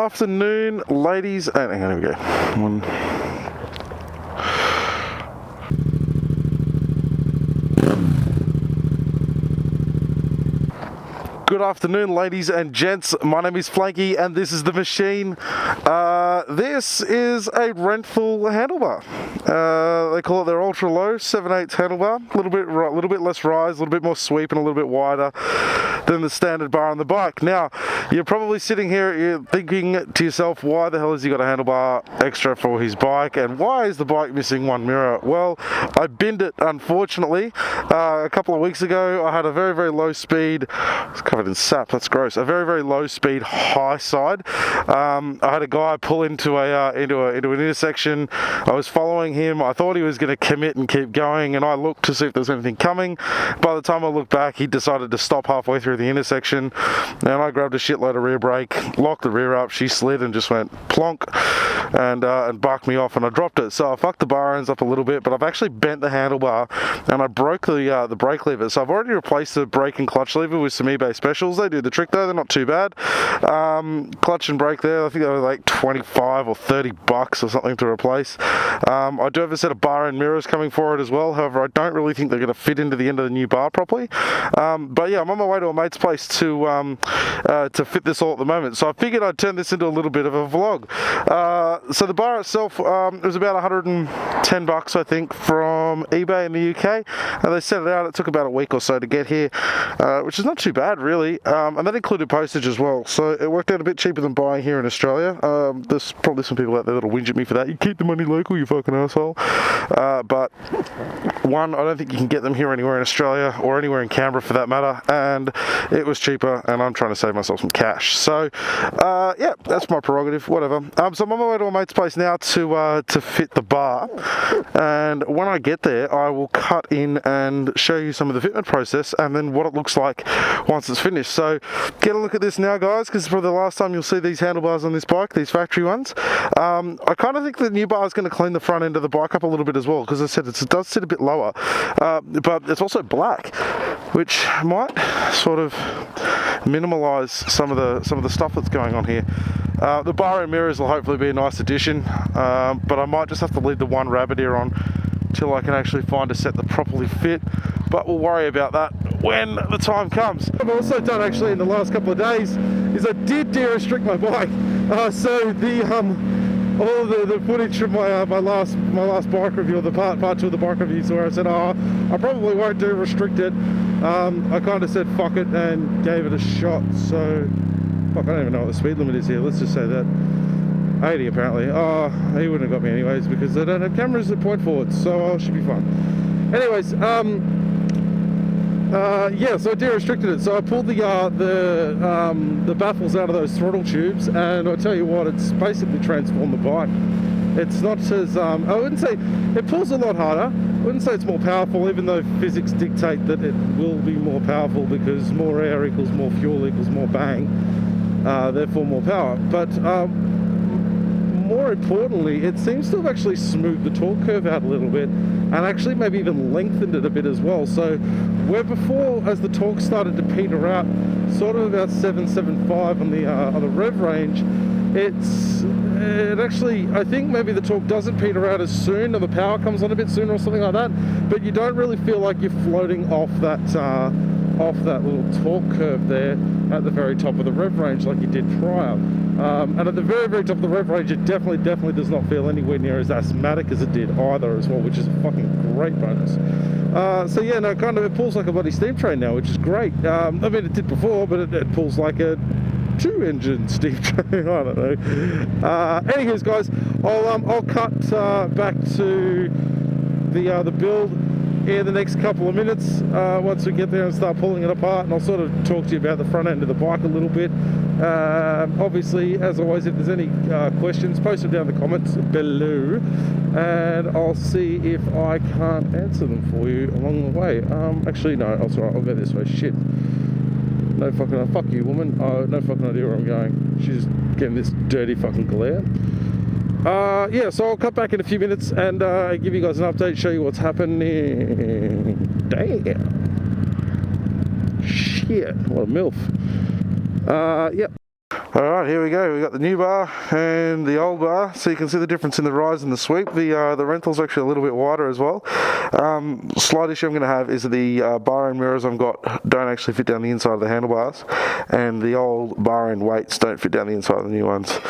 afternoon, ladies and hang on, here we go. Good afternoon, ladies and gents. My name is Flanky and this is The Machine. This is a Renthal handlebar. They call it their ultra low 7/8 handlebar. A little bit less rise, a little bit more sweep, and a little bit wider than the standard bar on the bike. Now, you're probably sitting here, you're thinking to yourself, why the hell has he got a handlebar extra for his bike, and why is the bike missing one mirror? Well, I binned it, unfortunately. A couple of weeks ago, I had a very, very low speed. It's covered in sap, that's gross. A very, very low speed high side. I had a guy pull into an intersection. I was following him. I thought he was going to commit and keep going, and I looked to see if there was anything coming. By the time I looked back, he decided to stop halfway through the intersection, and I grabbed a shitload of rear brake, locked the rear up. She slid and just went plonk and bucked me off, and I dropped it. So I fucked the bar ends up a little bit, but I've actually bent the handlebar and I broke the brake lever. So I've already replaced the brake and clutch lever with some eBay specials. They do the trick though, they're not too bad. Clutch and brake there, I think they were like 25 or 30 bucks or something to replace. I do have a set of bar end mirrors coming for it as well. However, I don't really think they're going to fit into the end of the new bar properly. But yeah, I'm on my way to a mate's place to fit this all at the moment. So I figured I'd turn this into a little bit of a vlog. So the bar itself it was about 110 bucks, I think, from eBay in the UK. They sent it out. It took about a week or so to get here, which is not too bad, really. And that included postage as well. So it worked out a bit cheaper than buying here in Australia. There's probably some people out there that'll whinge at me for that. You keep the money local, you fucking asshole. But one, I don't think you can get them here anywhere in Australia or anywhere in Canberra for that matter. And it was cheaper, and I'm trying to save myself some cash. So yeah, that's my prerogative. Whatever. So I'm on my way to a mate's place now to fit the bar. And when I get there, I will cut in and show you some of the fitment process and then what it looks like once it's finished. So get a look at this now, guys, because it's probably the last time you'll see these handlebars on this bike, these factory ones. I kind of think the new bar is going to clean the front end of the bike up a little bit as well, because as I said, it does sit a bit lower, but it's also black, which might sort of minimalise some of the stuff that's going on here. The bar and mirrors will hopefully be a nice addition, but I might just have to leave the one rabbit ear on till I can actually find a set that properly fit, but we'll worry about that when the time comes. What I've also done actually in the last couple of days is I did Dri-restrict my bike, so the all the footage from my last bike review, or the part 2 of the bike review, where I said, I probably won't do restricted. I kind of said fuck it and gave it a shot. So fuck, I don't even know what the speed limit is here. Let's just say that 80 apparently. Oh, he wouldn't have got me anyways because they don't have cameras that point forwards, so I should be fine. Anyways, yeah, so I Dri-restricted it. So I pulled the baffles out of those throttle tubes, and I tell you what, it's basically transformed the bike. It's not as I wouldn't say it pulls a lot harder. I wouldn't say it's more powerful, even though physics dictate that it will be more powerful because more air equals more fuel equals more bang, therefore more power. But more importantly, it seems to have actually smoothed the torque curve out a little bit, and actually maybe even lengthened it a bit as well. So where before, as the torque started to peter out, sort of about 775 on the rev range, it actually, I think maybe the torque doesn't peter out as soon, or the power comes on a bit sooner or something like that, but you don't really feel like you're floating off that little torque curve there at the very top of the rev range like you did prior. And at the very, very top of the rev range, it definitely does not feel anywhere near as asthmatic as it did either as well, which is a fucking great bonus. So yeah, no, kind of, it pulls like a bloody steam train now, which is great. I mean, it did before, but it pulls like a 2-engine steam train. I don't know. Anyways, guys, I'll cut back to the build in the next couple of minutes once we get there and start pulling it apart, and I'll sort of talk to you about the front end of the bike a little bit. Obviously, as always, if there's any questions, post them down in the comments below, and I'll see if I can't answer them for you along the way. Actually, no, that's all right, I'll go this way. Shit. No fucking, fuck you, woman. No fucking idea where I'm going. She's getting this dirty fucking glare. Yeah, so I'll cut back in a few minutes and give you guys an update, show you what's happening. Damn. Shit, what a MILF. Yep. Alright, here we go. We got the new bar and the old bar, so you can see the difference in the rise and the sweep. The rental's actually a little bit wider as well. Slight issue I'm going to have is the bar end mirrors I've got don't actually fit down the inside of the handlebars, and the old bar end weights don't fit down the inside of the new ones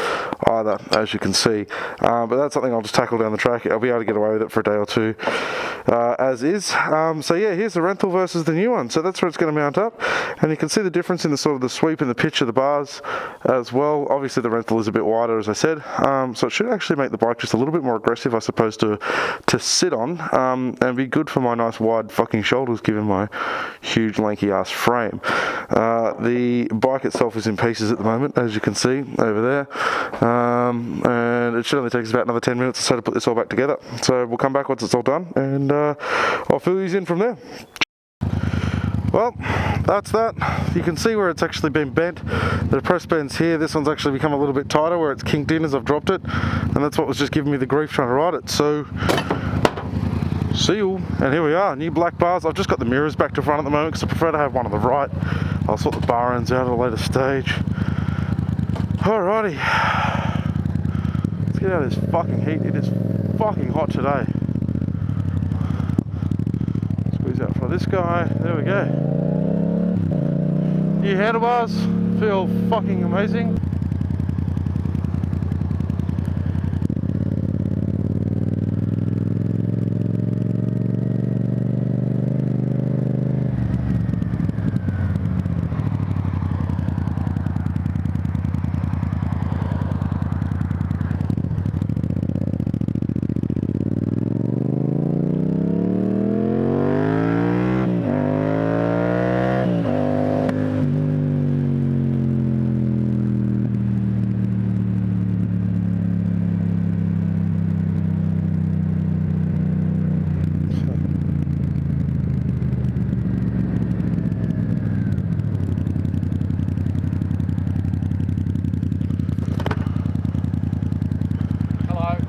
either, as you can see. But that's something I'll just tackle down the track. I'll be able to get away with it for a day or two as is. So yeah, here's the rental versus the new one. So that's where it's going to mount up, and you can see the difference in the sort of the sweep and the pitch of the bars as well. Obviously the rental is a bit wider, as I said, so it should actually make the bike just a little bit more aggressive, I suppose, to sit on, and be good for my nice wide fucking shoulders given my huge lanky ass frame. The bike itself is in pieces at the moment, as you can see over there, and it should only take us about another 10 minutes or so to put this all back together. So we'll come back once it's all done, and I'll fill these in from there. Well, that's that. You can see where it's actually been bent. The press bend's here. This one's actually become a little bit tighter where it's kinked in as I've dropped it, and that's what was just giving me the grief trying to ride it. So, see you. And here we are, new black bars. I've just got the mirrors back to front at the moment because I prefer to have one on the right. I'll sort the bar ends out at a later stage. Alrighty. Let's get out of this fucking heat. It is fucking hot today. Out for this guy. There we go. New handlebars feel fucking amazing.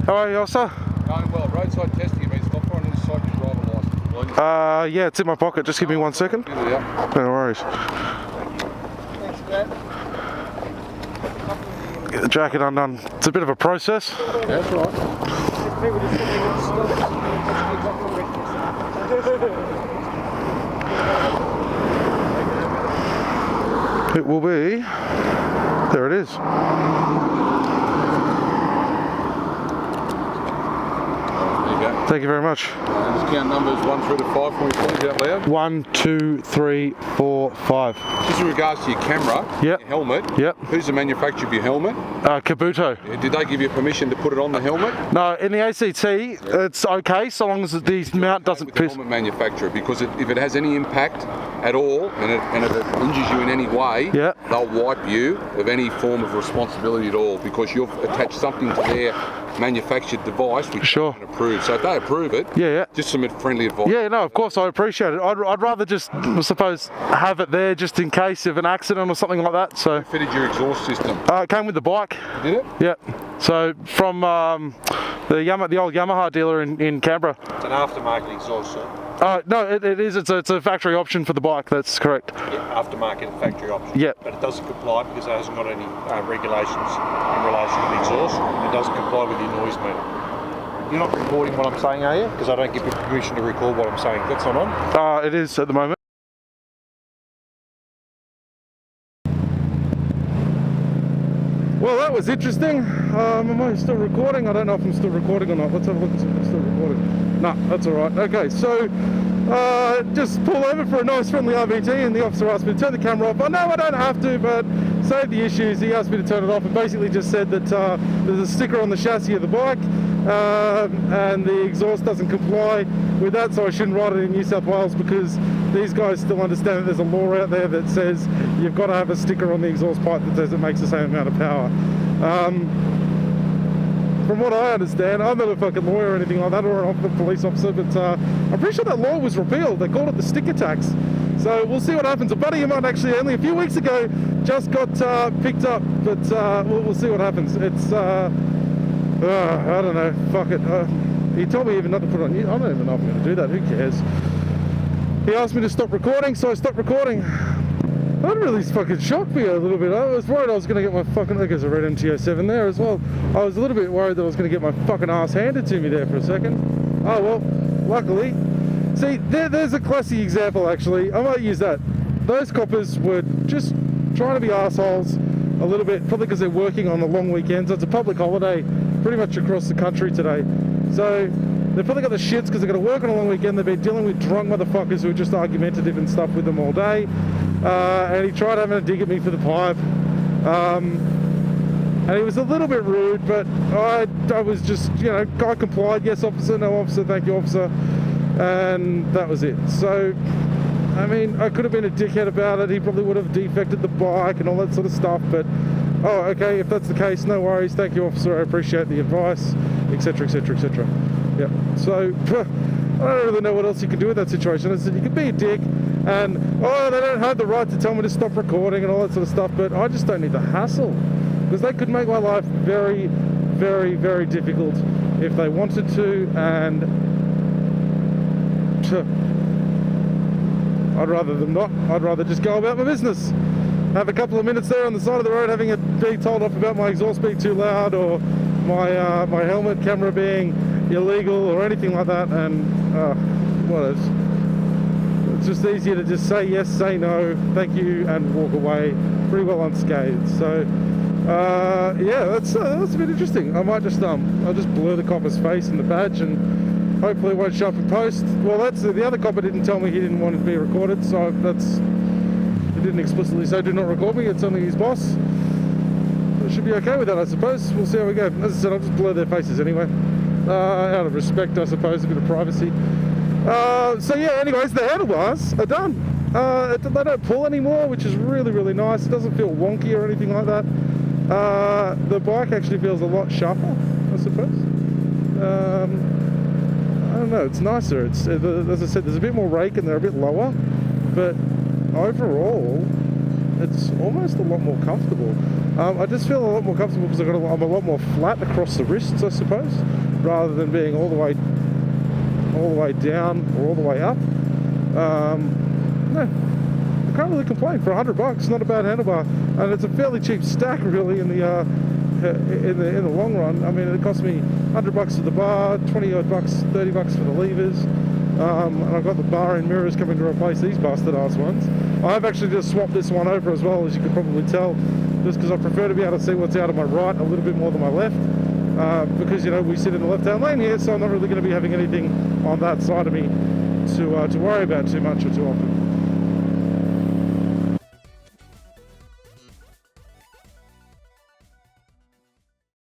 How are you, officer? Going well. Roadside testing, you mean stop for on this side your driver license, please? Yeah, it's in my pocket. Just give me 1 second. Yeah. No worries. Thanks, Dad. Get the jacket undone. It's a bit of a process. Yeah, that's right. It will be. There it is. Thank you very much. Discount numbers 1 through to 5 for me, please, out loud. 1, 2, 3, 4, 5. Just in regards to your camera, Yep. your helmet, Yep. who's the manufacturer of your helmet? Kabuto. Did they give you permission to put it on the helmet? No, in the ACT, it's okay so long as the mount doesn't With the piss. helmet manufacturer, because if it has any impact at all and if it injures you in any way, Yeah. they'll wipe you of any form of responsibility at all, because you've attached something to their manufactured device which Sure. they haven't approved. So if they approve it, Yeah. just some friendly advice. Yeah, no, of course, I appreciate it. I'd rather just, I suppose, have it there just in case of an accident or something like that. So Fitted your exhaust system. it came with the bike. Did it? Yeah. So from the old Yamaha dealer in Canberra. It's an aftermarket exhaust, sir. No, it is. It's a factory option for the bike. That's correct. Yeah, aftermarket factory option. Yeah. But it doesn't comply because it hasn't got any regulations in relation to the exhaust. It doesn't comply with your noise meter. You're not recording what I'm saying, are you? Because I don't give you permission to record what I'm saying. That's not on. It is at the moment. Well, that was interesting. Am I still recording? I don't know if I'm still recording or not. Let's have a look and see if I'm still recording. No, that's all right. Okay, so just pull over for a nice friendly RVT, and the officer asked me to turn the camera off. I know I don't have to, but save the issues. He asked me to turn it off and basically just said that there's a sticker on the chassis of the bike, and the exhaust doesn't comply with that, so I shouldn't ride it in New South Wales because these guys still understand that there's a law out there that says you've got to have a sticker on the exhaust pipe that says it makes the same amount of power. From what I understand, I'm not a fucking lawyer or anything like that, or a police officer, but I'm pretty sure that law was repealed. They called it the sticker tax. So we'll see what happens. A buddy of mine actually only a few weeks ago just got picked up, but we'll see what happens. It's I don't know, fuck it. He told me even not to put it on. I don't even know if I'm going to do that. Who cares? He asked me to stop recording, so I stopped recording. That really fucking shocked me a little bit. I was worried I was going to get my fucking... I guess a red MT-07 there as well. I was a little bit worried that I was going to get my fucking ass handed to me there for a second. Oh well, luckily. See, there's a classic example actually. I might use that. Those coppers were just trying to be assholes a little bit, probably because they're working on the long weekends. It's a public holiday pretty much across the country today. So they've probably got the shits because they've got to work on a long weekend. They've been dealing with drunk motherfuckers who are just argumentative and stuff with them all day. And he tried having a dig at me for the pipe. And he was a little bit rude, but I was just, you know, I complied. Yes, officer. No, officer. Thank you, officer. And that was it. So, I mean, I could have been a dickhead about it. He probably would have defected the bike and all that sort of stuff. But, oh, okay, if that's the case, no worries. Thank you, officer. I appreciate the advice, etc., etc., etc. Yeah. So, I don't really know what else you can do with that situation. I said, you can be a dick and, oh, they don't have the right to tell me to stop recording and all that sort of stuff, but I just don't need the hassle. Because they could make my life very, very, very difficult if they wanted to, and I'd rather them not. I'd rather just go about my business. Have a couple of minutes there on the side of the road having it be told off about my exhaust being too loud, or my my helmet camera being illegal or anything like that, and what else? It's just easier to just say yes, say no, thank you, and walk away pretty well unscathed. So yeah, that's a bit interesting. I might just I'll just blur the copper's face and the badge, and hopefully it won't show up in post. Well, that's the other copper didn't tell me he didn't want it to be recorded, so it didn't explicitly say do not record me. It's only his boss. I should be okay with that, I suppose. We'll see how we go. As I said, I'll just blur their faces anyway, out of respect, I suppose, a bit of privacy. So yeah, anyways, the handlebars are done. They don't pull anymore, which is really, really nice. It doesn't feel wonky or anything like that. The bike actually feels a lot sharper, I suppose. I don't know, it's nicer. It's, as I said, there's a bit more rake and they're a bit lower, but overall, it's almost a lot more comfortable. I just feel a lot more comfortable because I'm a lot more flat across the wrists, I suppose, rather than being all the way down or all the way up. No, I can't really complain. For $100, not a bad handlebar, and it's a fairly cheap stack, really, in the long run. I mean, it cost me $100 for the bar, 20 odd bucks, 30 bucks for the levers, and I've got the bar and mirrors coming to replace these bastard ass ones. I've actually just swapped this one over as well, as you can probably tell, just because I prefer to be able to see what's out of my right a little bit more than my left. Because, you know, we sit in the left-hand lane here, so I'm not really going to be having anything on that side of me to worry about too much or too often.